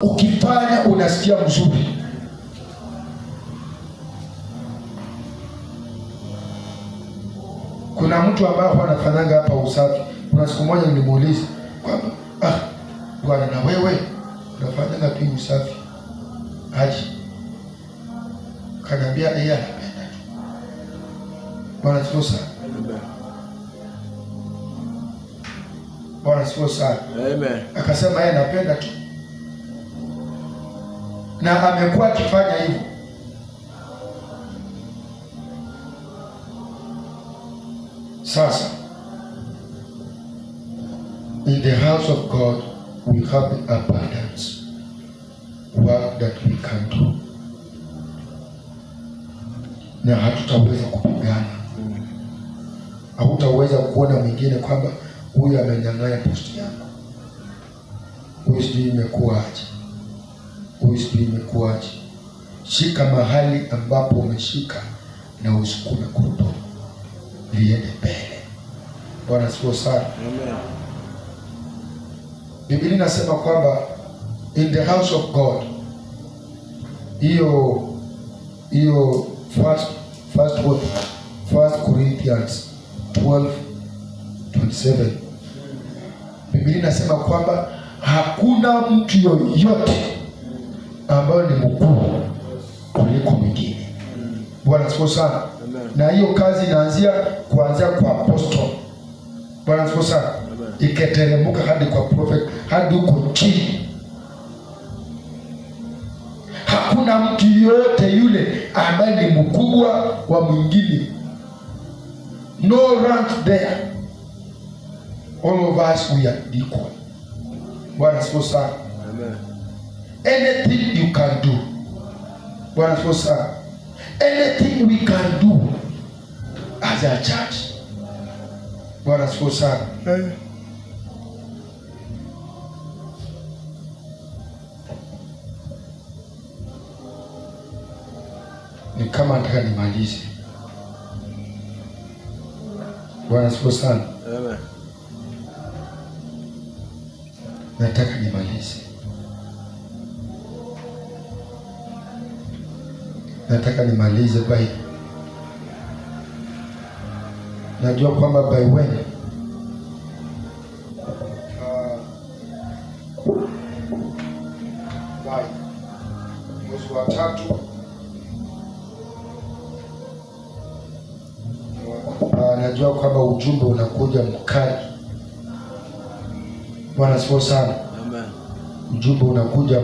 Ukifanya unasikia mzuri. Kuna mtu ambaye anafanyanga hapa usafi. Kuna siku moja nilimuuliza kwamba bwana, na wewe unafanyanga pia usafi aje? Kaniambia yeye anapenda tu. Bwana sio sana. Bwana sio sana. Amen. Akasema yeye anapenda tu, na amekuwa akifanya hivyo. Sasa in the house of God we have the abundance work that we can do, na hatutaweza kupigana. Hautaweza kuona mwingine kwamba huyu amenyang'anya posti yangu, huyu sijui imekuwaje, huyu sijui imekuwaje. Shika mahali ambapo umeshika na usukume gurudumu liende mbele. Bwana sifiwe sana. Amen. Biblia inasema kwamba in the house of God, hiyo First Corinthians 12:27, Biblia inasema kwamba hakuna mtu yoyote ambaye ni mkuu kuliko mwingine. Bwana sifiwe sana. Na hiyo kazi inaanzia kuanzia kwa apostle. Bwana sifiwe sana. Iketeremuka hadi kwa prophet, hadi huko chini. Hakuna mtu yote yule ambaye ni mkubwa wa mwingine. No rank there. All of us we are equal. Bwana sifiwe sana. Amen. Anything you can do. Bwana sifiwe sana. Anything we can do as a church. Bwana sifiwe sana. Ni kama nataka nimalize. Bwana sifiwe sana. Amen. Nataka nimalize. Nataka nimalize by, najua kwamba by when by mwezi wa 3 najua kwamba ujumbe unakuja mkali. Bwana sifiwe sana. Amen. Ujumbe unakuja